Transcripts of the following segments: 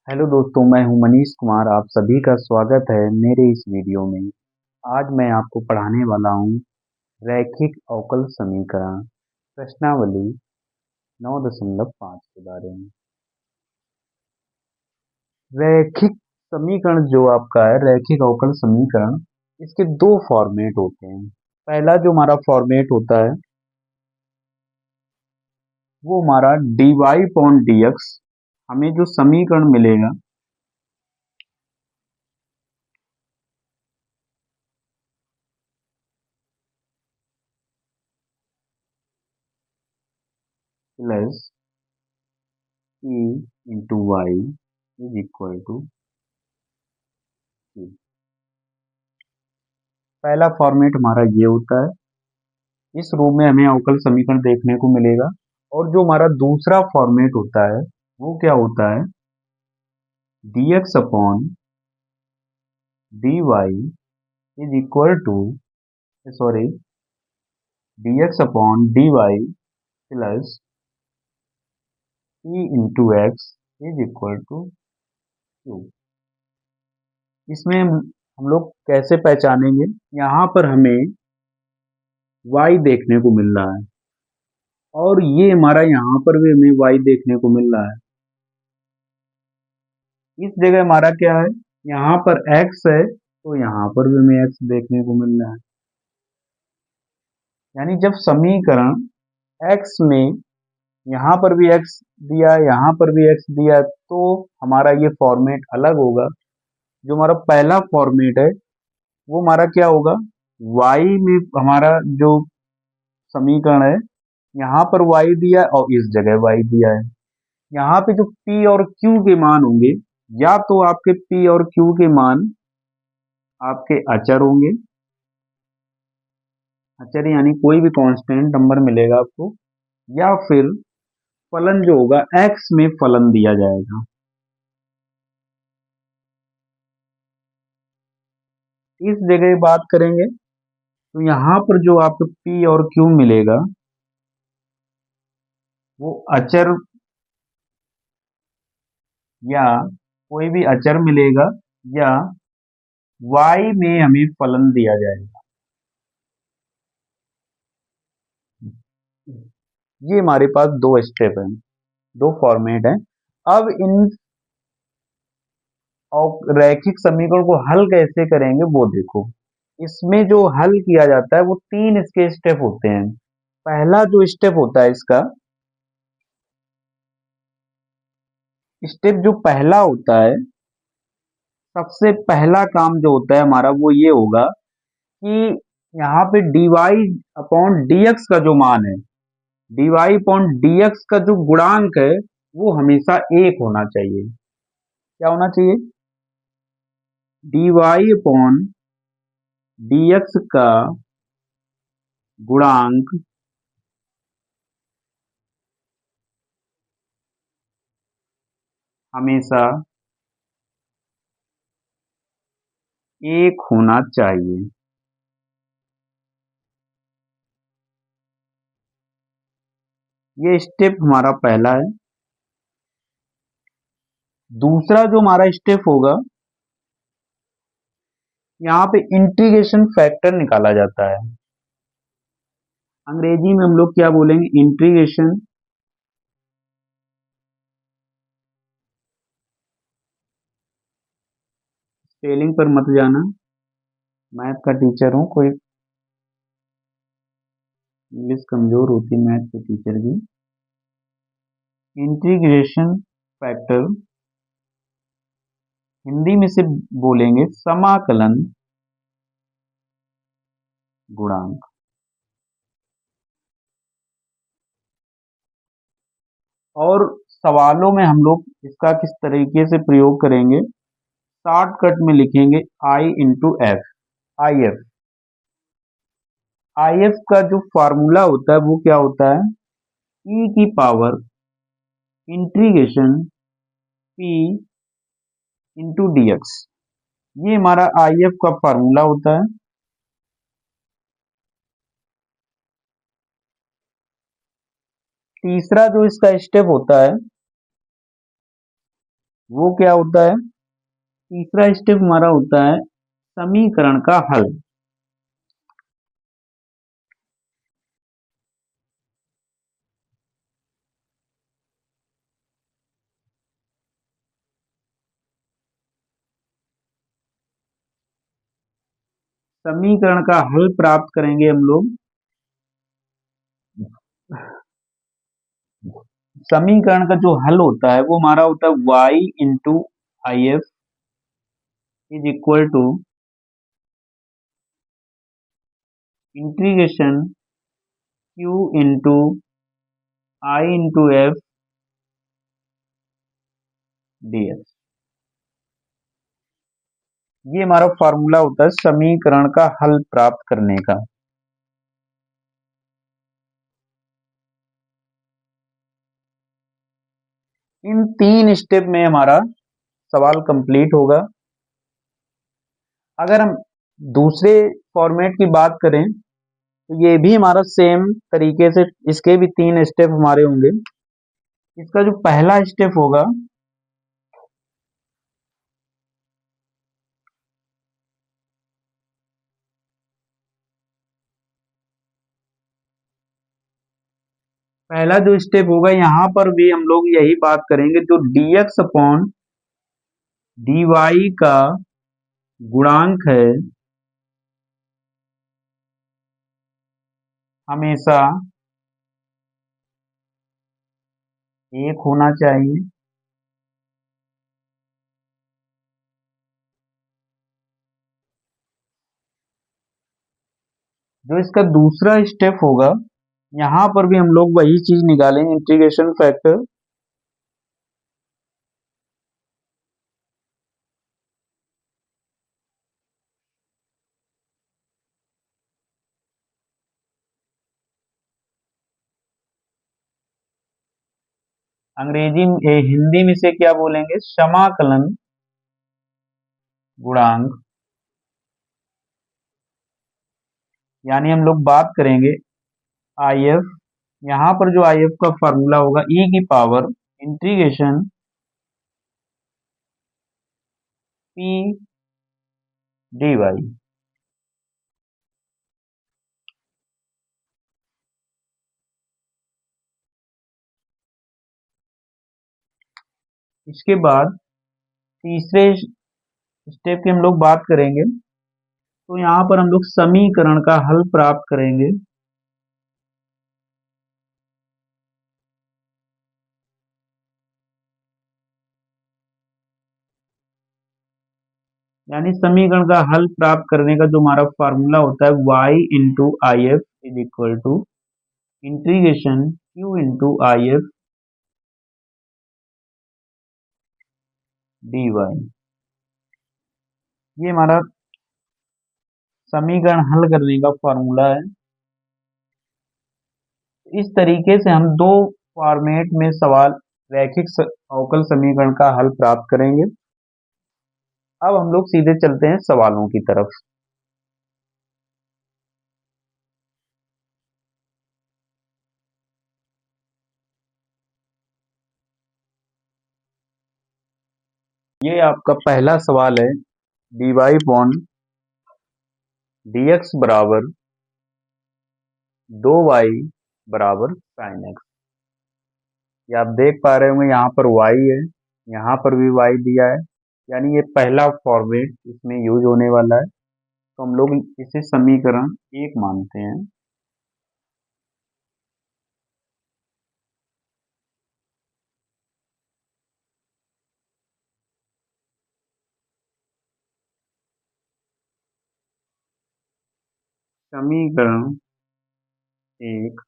Hello दोस्तों, मैं हूं मनीष कुमार। आप सभी का स्वागत है मेरे इस वीडियो में। आज मैं आपको पढ़ाने वाला हूं रैखिक अवकल समीकरण प्रश्नावली 9.5 के बारे में। रैखिक समीकरण जो आपका है रैखिक अवकल समीकरण, इसके दो फॉर्मेट होते हैं। पहला जो हमारा फॉर्मेट होता है वो हमारा dy अपॉन dx। हमें जो समीकरण मिलेगा plus e into y is equal to q। पहला फॉर्मेट हमारा ये होता है। इस रूप में हमें अवकल समीकरण देखने को मिलेगा। और जो हमारा दूसरा फॉर्मेट होता है वो क्या होता है, dx upon dy is equal to sorry dx upon dy plus e into x is equal to q। इसमें हम लोग कैसे पहचानेंगे, यहाँ पर हमें y देखने को मिल रहा है और ये हमारा यहाँ पर भी हमें y देखने को मिल रहा है। इस जगह हमारा क्या है, यहाँ पर x है तो यहाँ पर भी हमें x देखने को मिल रहा है। यानी जब समीकरण x में यहाँ पर भी x दिया यहाँ पर भी x दिया तो हमारा ये फॉर्मेट अलग होगा। जो हमारा पहला फॉर्मेट है वो हमारा क्या होगा, y में हमारा जो समीकरण है यहाँ पर y दिया और इस जगह y दिया है। यहाँ पे जो p और q के मान होंगे, या तो आपके p और q के मान आपके अचर होंगे, अचर यानी कोई भी कांस्टेंट नंबर मिलेगा आपको, या फिर फलन जो होगा x में फलन दिया जाएगा। इस जगह बात करेंगे तो यहाँ पर जो आपको p और q मिलेगा वो अचर या कोई भी अचर मिलेगा, या y में हमें फलन दिया जाएगा। ये हमारे पास दो स्टेप हैं, दो फॉर्मेट हैं। अब इन और रैखिक समीकरण को हल कैसे करेंगे वो देखो। इसमें जो हल किया जाता है वो तीन इसके स्टेप होते हैं। पहला जो स्टेप होता है इसका, स्टेप जो पहला होता है, सबसे पहला काम जो होता है हमारा वो ये होगा कि यहाँ पे dy अपॉन dx का जो मान है, dy अपॉन dx का जो गुणांक है वो हमेशा एक होना चाहिए। क्या होना चाहिए, dy अपॉन dx का गुणांक हमेशा एक होना चाहिए। ये स्टेप हमारा पहला है। दूसरा जो हमारा स्टेप होगा, यहाँ पे इंटीग्रेशन फैक्टर निकाला जाता है। अंग्रेजी में हम लोग क्या बोलेंगे, इंटीग्रेशन स्पेलिंग पर मत जाना, मैथ का टीचर हूँ, कोई इंग्लिश कमजोर होती मैथ के टीचर की। इंटीग्रेशन फैक्टर हिंदी में से बोलेंगे समाकलन गुणांक। और सवालों में हम लोग इसका किस तरीके से प्रयोग करेंगे, शॉर्टकट में लिखेंगे I into F, I F. I F का जो फार्मूला होता है वो क्या होता है, ई की power integration P into D x. ये हमारा आई एफ का फार्मूला होता है। तीसरा जो इसका स्टेप होता है वो क्या होता है? तीसरा स्टेप हमारा होता है समीकरण का हल। समीकरण का हल प्राप्त करेंगे हम लोग। समीकरण का जो हल होता है वो हमारा होता है y into I F is equal to integration q into I into F dx। ये हमारा फॉर्मूला होता है समीकरण का हल प्राप्त करने का। इन 3 स्टेप में हमारा सवाल कंप्लीट होगा। अगर हम दूसरे फॉर्मेट की बात करें तो ये भी हमारा सेम तरीके से, इसके भी 3 स्टेप हमारे होंगे। इसका जो पहला स्टेप होगा, पहला जो स्टेप होगा यहां पर भी हम लोग यही बात करेंगे, जो dx अपॉन dy का गुणांक है हमेशा 1 होना चाहिए। जो इसका दूसरा स्टेप होगा, यहां पर भी हम लोग वही चीज निकालेंगे, इंटीग्रेशन फैक्टर अंग्रेजी में हिंदी में से क्या बोलेंगे, समाकलन गुणांक। यानी हम लोग बात करेंगे आई एफ, यहाँ पर जो आई एफ का फॉर्मूला होगा ई की power integration p d y. इसके बाद तीसरे स्टेप की हम लोग बात करेंगे, तो यहाँ पर हम लोग समीकरण का हल प्राप्त करेंगे। यानी समीकरण का हल प्राप्त करने का जो हमारा फॉर्मूला होता है y into I F is equal to integration q into I F d y. ये हमारा समीकरण हल करने का फॉर्मूला है। इस तरीके से हम दो फॉर्मेट में सवाल रैखिक अवकल समीकरण का हल प्राप्त करेंगे। अब हम लोग सीधे चलते हैं सवालों की तरफ। ये आपका पहला सवाल है, dy अपॉन dx बराबर 2y बराबर sin x। ये आप देख पा रहे होंगे, यहाँ पर y है, यहाँ पर भी y दिया है। यानी ये पहला फॉर्मेट इसमें यूज होने वाला है, तो हम लोग इसे समीकरण 1 मानते हैं। समीकरण 1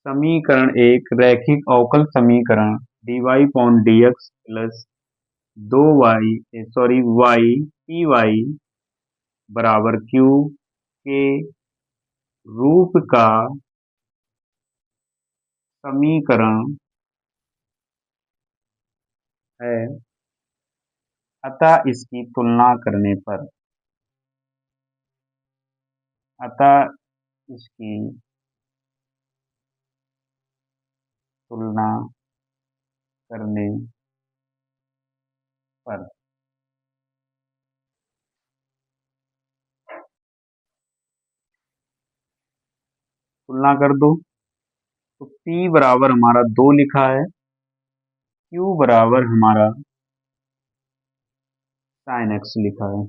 समीकरण 1 रैखिक अवकल समीकरण dy upon dx plus 2y y p y बराबर q के रूप का समीकरण है, अतः इसकी तुलना करने पर तुलना करने पर तुलना कर दो तो P बराबर हमारा 2 लिखा है, Q बराबर हमारा sin x लिखा है।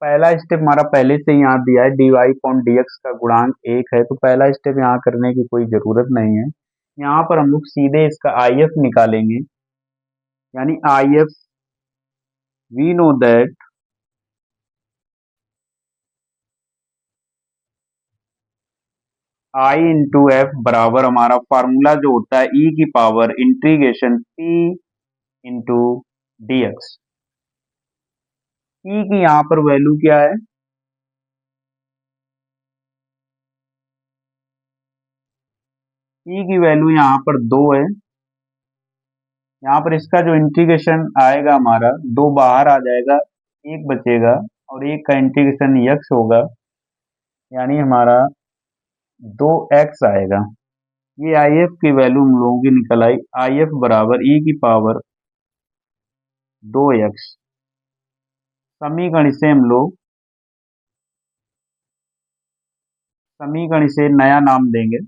पहला स्टेप हमारा पहले से ही यहाँ दिया है, dy अपॉन dx का गुणांक 1 है, तो पहला स्टेप यहाँ करने की कोई जरूरत नहीं है। यहाँ पर हम लोग सीधे इसका IF निकालेंगे, यानी IF we know that I into F बराबर हमारा फार्मूला जो होता है e की power integration p into D X. E की यहाँ पर वैल्यू क्या है, ई की वैल्यू यहाँ पर 2 है। यहाँ पर इसका जो इंटीग्रेशन आएगा हमारा 2 बाहर आ जाएगा, 1 बचेगा और 1 का इंटीग्रेशन यक्स होगा, यानी हमारा 2x आएगा। ये IF की वैल्यू हम लोगों की निकल आई, IF बराबर e की पावर 2x। समीकरण इसे नया नाम देंगे,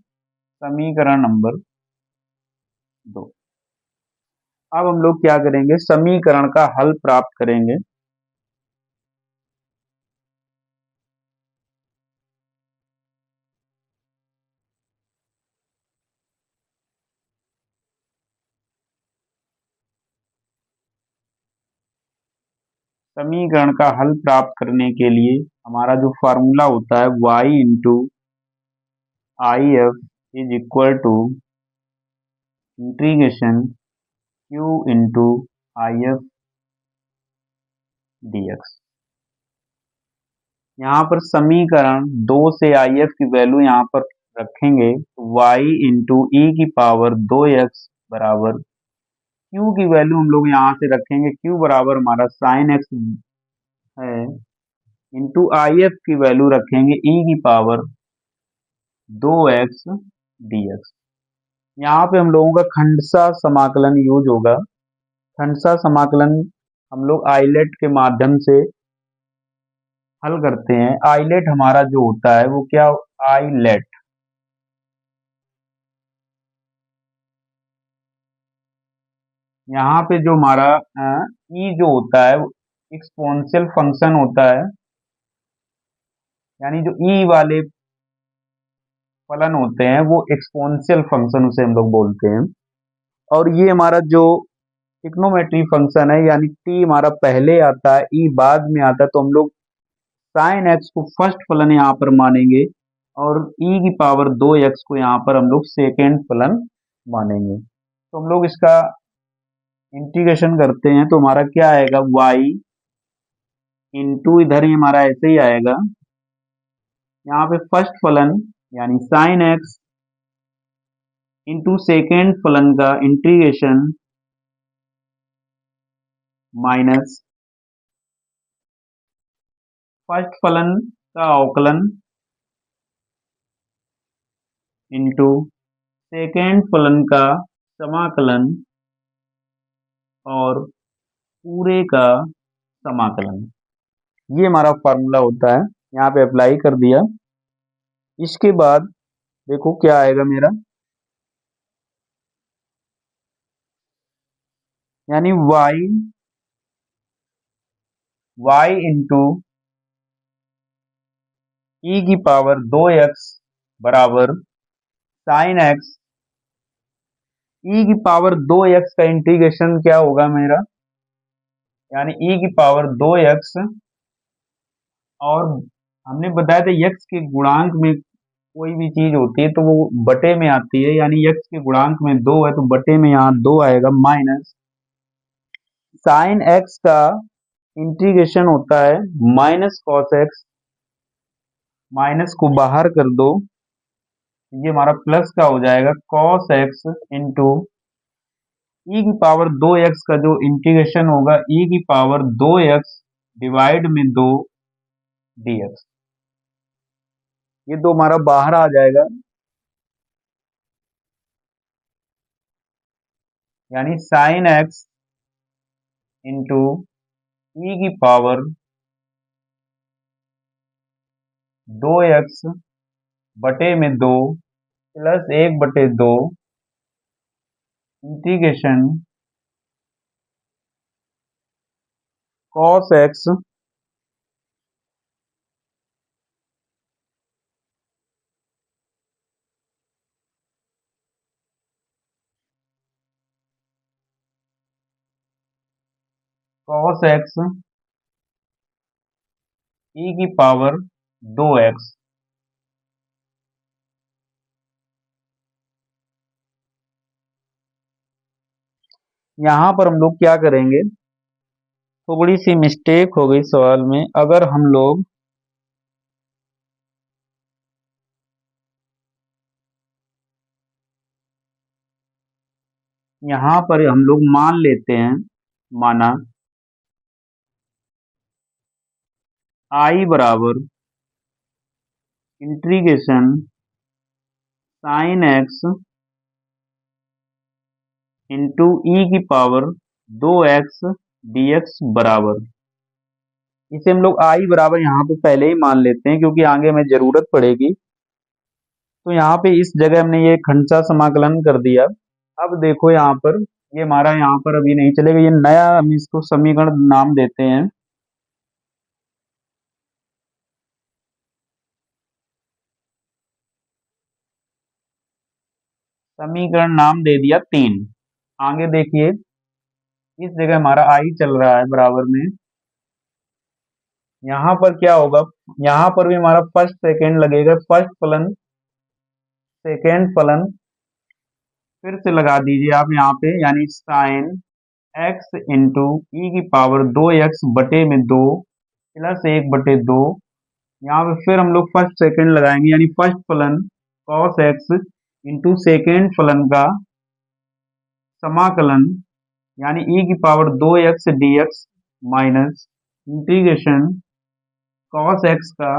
समीकरण नंबर 2। अब हम लोग क्या करेंगे, समीकरण का हल प्राप्त करेंगे। समीकरण का हल प्राप्त करने के लिए हमारा जो फार्मूला होता है y into I F is equal to integration q into I F d x. यहाँ पर समीकरण 2 से आई एफ की वैल्यू यहाँ पर रखेंगे, y इंटू ई की पावर 2x बराबर q की वैल्यू हम लोग यहाँ से रखेंगे, q बराबर हमारा साइन x है, इंटू आई एफ की वैल्यू रखेंगे e की पावर 2x dx। यहाँ पे हम लोगों का खंडसा समाकलन यूज होगा। खंडसा समाकलन हम लोग आइलेट के माध्यम से हल करते हैं। आइलेट हमारा जो होता है वो क्या, आइलेट यहाँ पे जो हमारा ई जो होता है एक्सपोनेंशियल फंक्शन होता है, यानी जो ई वाले फलन होते हैं वो एक्सपोनेंशियल फंक्शन उसे हम लोग बोलते हैं। और ये हमारा जो ट्रिग्नोमेट्री फंक्शन है, यानी टी हमारा पहले आता है, ई बाद में आता है, तो हम लोग साइन एक्स को फर्स्ट फलन यहाँ पर मानेंगे और ई की पावर 2x को यहाँ पर हम लोग सेकेंड फलन मानेंगे। तो हम लोग इसका इंटीग्रेशन करते हैं तो हमारा क्या आएगा, y इंटू इधर ही हमारा ऐसे ही आएगा, यहाँ पे फर्स्ट फलन यानी साइन एक्स इंटू सेकेंड फलन का इंटीग्रेशन माइनस फर्स्ट फलन का अवकलन इंटू सेकेंड फलन का समाकलन और पूरे का समाकलन। ये हमारा फॉर्मूला होता है, यहाँ पे अप्लाई कर दिया। इसके बाद देखो क्या आएगा मेरा, यानी y इंटू ई की पावर 2x बराबर साइन एक्स, ई की पावर 2x का इंटीग्रेशन क्या होगा मेरा, यानी ई की पावर 2x, और हमने बताया था x के गुणांक में कोई भी चीज होती है तो वो बटे में आती है, यानी x के गुणांक में 2 है तो बटे में यहाँ 2 आएगा, माइनस साइन x का इंटीग्रेशन होता है माइनस कॉस एक्स, माइनस को बाहर कर दो, ये हमारा प्लस का हो जाएगा कॉस एक्स इंटू ई की पावर 2x का जो इंटीग्रेशन होगा ई की पावर 2x डिवाइड में 2 dx। ये दो हमारा बाहर आ जाएगा, यानी साइन एक्स इंटू ई की पावर 2x बटे में 2 plus 1/2 integration cos X cos X E की पावर 2x। यहां पर हम लोग क्या करेंगे, थोड़ी सी मिस्टेक हो गई सवाल में। अगर हम लोग यहां पर हम लोग मान लेते हैं, माना I बराबर integration sine x into E की पावर 2x dx बराबर, इसे हम लोग I बराबर यहाँ पे पहले ही मान लेते हैं क्योंकि आगे हमें जरूरत पड़ेगी। तो यहाँ पे इस जगह हमने ये खंडसा समाकलन कर दिया। अब देखो यहाँ पर, ये हमारा यहाँ पर अभी नहीं चलेगा, ये नया हम इसको समीकरण नाम देते हैं। समीकरण नाम दे दिया 3। आगे देखिए, इस जगह हमारा I चल रहा है बराबर में, यहाँ पर क्या होगा, यहाँ पर भी हमारा फर्स्ट सेकेंड लगेगा, फर्स्ट फलन सेकेंड फलन फिर से लगा दीजिए आप यहाँ पे, यानी साइन एक्स इंटू ई की पावर 2x बटे में 2 प्लस 1/2। यहाँ पे फिर हम लोग फर्स्ट सेकेंड लगाएंगे, यानी फर्स्ट फलन कॉस एक्स इंटू सेकेंड फलन का समाकलन, यानी ई की power 2x dx minus integration cos x का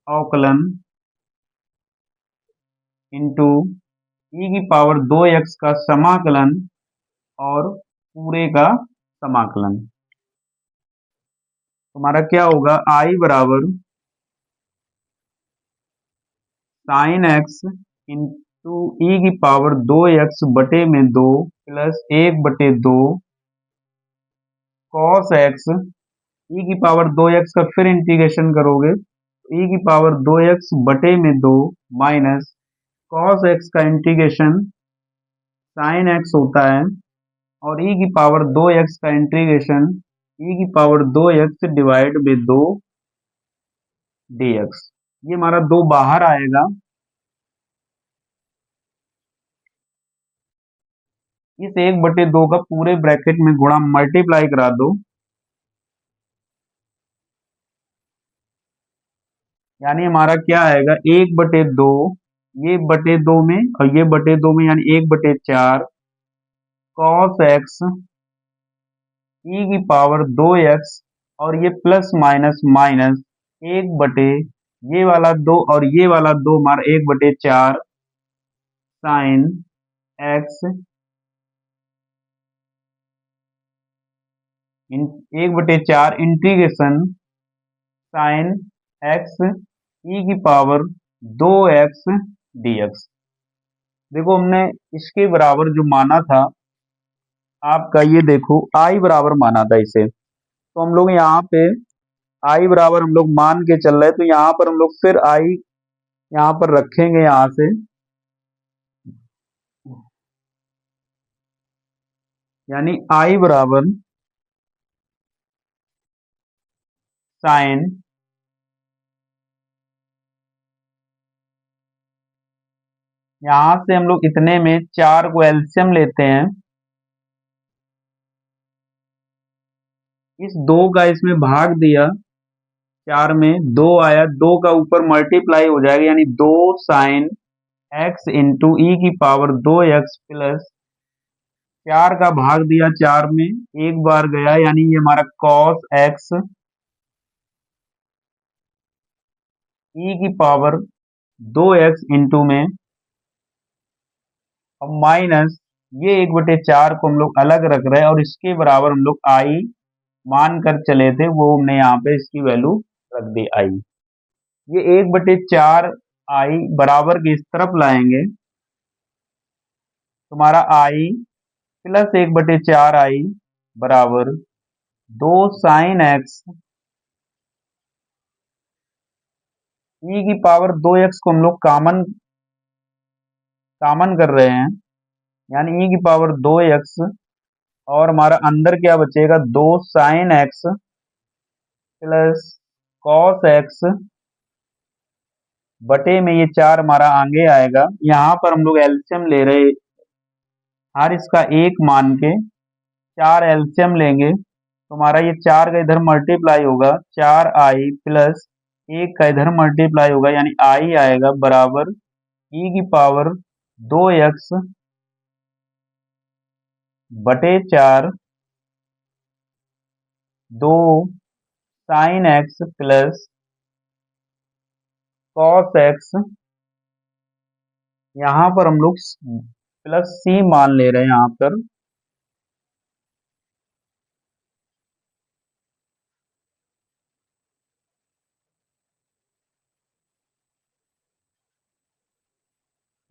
अवकलन इंटू ई की पावर 2x का समाकलन और पूरे का समाकलन। हमारा क्या होगा, I बराबर साइन एक्स इंटू ई की पावर 2x बटे में 2 प्लस 1/2 कॉस एक्स, ई की पावर 2x का फिर इंटीग्रेशन करोगे तो ई की पावर 2x बटे में 2 माइनस कॉस एक्स का इंटीग्रेशन साइन एक्स होता है, और ई की पावर 2x का इंटीग्रेशन ई की पावर 2x डिवाइड में 2 dx। ये हमारा 2 बाहर आएगा, इस 1/2 का पूरे ब्रैकेट में गुणा मल्टीप्लाई करा दो, यानी हमारा क्या आएगा 1/2, ये बटे 2 में और ये बटे 2 में, यानी 1/4 कॉस एक्स ई की पावर 2x, और ये प्लस माइनस माइनस 1 बटे ये वाला 2 और ये वाला 2 हमारा 1/4 sine X 1/4 integration sine X E की पावर 2x dx। देखो हमने इसके बराबर जो माना था आपका, ये देखो I बराबर माना था इसे, तो हम लोग यहाँ पे I बराबर हम लोग मान के चल रहे, तो यहाँ पर हम लोग फिर I यहाँ पर रखेंगे, यहाँ से यानी I बराबर साइन यहाँ से हम लोग इतने में 4 को एलसीएम लेते हैं, इस 2 का इसमें भाग दिया 4 में, 2 आया, 2 का ऊपर मल्टीप्लाई हो जाएगा, यानी 2 साइन एक्स इंटू ई की पावर 2x प्लस 4 का भाग दिया 4 में, एक बार गया, यानी ये हमारा कॉस एक्स ई की पावर 2x इंटू में, अब माइनस ये 1/4 को हम लोग अलग रख रहे हैं और इसके बराबर हम लोग आई मान कर चले थे, वो हमने यहाँ पे इसकी वैल्यू रख दी आई। ये 1/4 आई बराबर के इस तरफ लाएंगे, तुम्हारा आई प्लस 1/4 आई बराबर 2 साइन एक्स ई की पावर 2x को हम लोग कॉमन कर रहे हैं, यानी ई की पावर 2x, और हमारा अंदर क्या बचेगा, 2 sine X plus cos x बटे में ये 4 हमारा आगे आएगा। यहाँ पर हम लोग एलसीएम ले रहे, हर इसका एक मान के 4 एलसीएम लेंगे, तो हमारा ये 4 का इधर मल्टीप्लाई होगा, 4 आई प्लस 1 का इधर मल्टीप्लाई होगा, यानी आई आएगा बराबर ई की पावर 2x बटे 4 2 sine X plus cos x, यहाँ पर हम लोग प्लस सी मान ले रहे हैं यहाँ पर,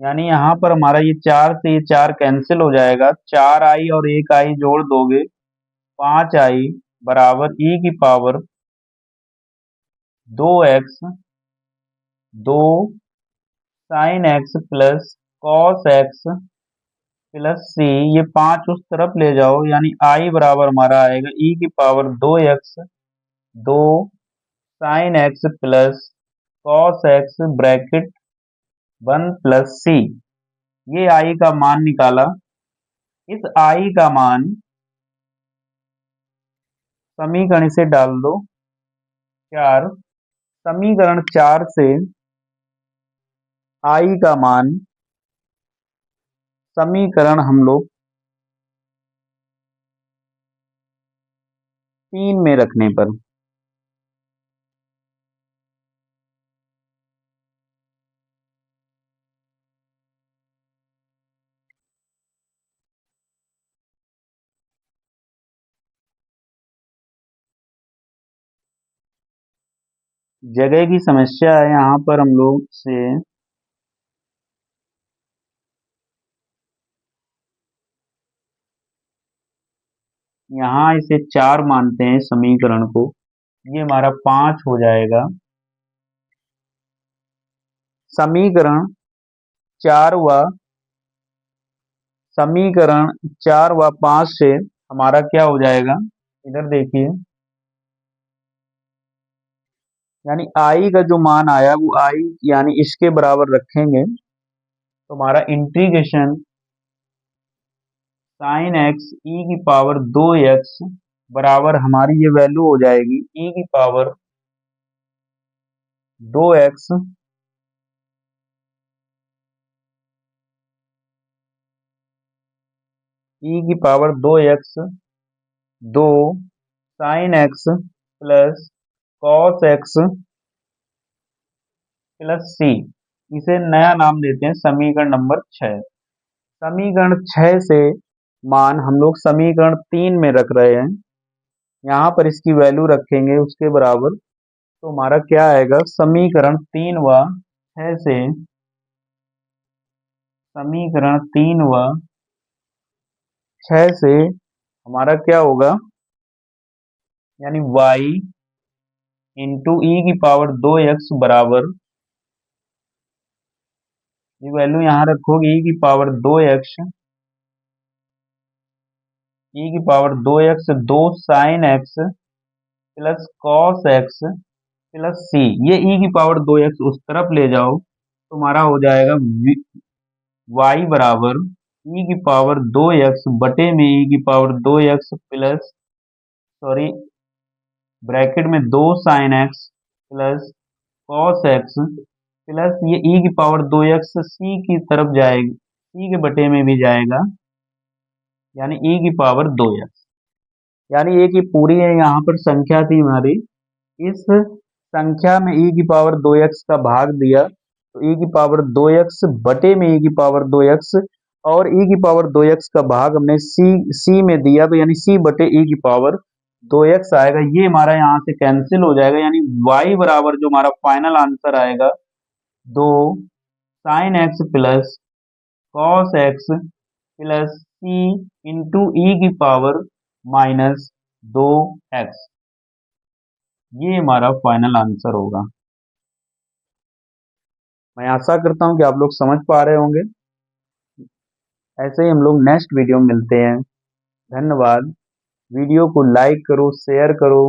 यानी यहाँ पर हमारा ये 4 से ये 4 कैंसिल हो जाएगा, 4 आई और 1 आई जोड़ दोगे 5 आई बराबर ई की power 2x 2 sine X plus cos X plus C, ये 5 उस तरफ ले जाओ, यानी आई बराबर हमारा आएगा ई की power 2x 2 sine X plus cos X bracket 1 plus C. ये आई का मान निकाला, इस आई का मान समीकरण से डाल दो 4, समीकरण 4 से आई का मान समीकरण हम लोग 3 में रखने पर जगह की समस्या है, यहाँ पर हम लोग से यहाँ इसे 4 मानते हैं समीकरण को, ये हमारा 5 हो जाएगा। समीकरण 4 व समीकरण 4 व 5 से हमारा क्या हो जाएगा, इधर देखिए, यानी आई का जो मान आया वो आई यानी इसके बराबर रखेंगे, तो हमारा इंटीग्रेशन साइन एक्स ई की पावर 2x बराबर हमारी ये वैल्यू हो जाएगी ई की पावर 2x ई की power 2x 2 sine X plus cos X plus C, इसे नया नाम देते हैं समीकरण नंबर 6। समीकरण 6 से मान हम लोग समीकरण 3 में रख रहे हैं, यहाँ पर इसकी वैल्यू रखेंगे उसके बराबर, तो हमारा क्या आएगा, समीकरण 3 व 6 से समीकरण 3 व 6 से हमारा क्या होगा, यानी y इंटू ई की पावर 2x बराबर, ये वैल्यू यहाँ रखोगे ई की पावर 2x ई की power 2x 2 sine X plus cos X plus C, ये ई की पावर 2x उस तरफ ले जाओ, तुम्हारा हो जाएगा y बराबर ई की पावर 2x बटे में ई की power 2x plus sorry bracket में 2 sine X plus cos X plus ये ई की पावर 2x सी की तरफ जाएगा, सी के बटे में भी जाएगा, यानी ई की पावर 2x। यानी एक ये पूरी है यहाँ पर संख्या थी हमारी, इस संख्या में ई की पावर 2x का भाग दिया तो ई की पावर 2x बटे में ई की पावर 2x, और ई की पावर 2x का भाग हमने सी में दिया तो यानी सी बटे ई की पावर 2x आएगा। ये हमारा यहाँ से कैंसिल हो जाएगा, यानी y बराबर जो हमारा फाइनल आंसर आएगा 2 sine X plus cos X plus C into E की पावर माइनस 2x, ये हमारा फाइनल आंसर होगा। मैं आशा करता हूं कि आप लोग समझ पा रहे होंगे। ऐसे ही हम लोग नेक्स्ट वीडियो में मिलते हैं। धन्यवाद। वीडियो को लाइक करो, शेयर करो।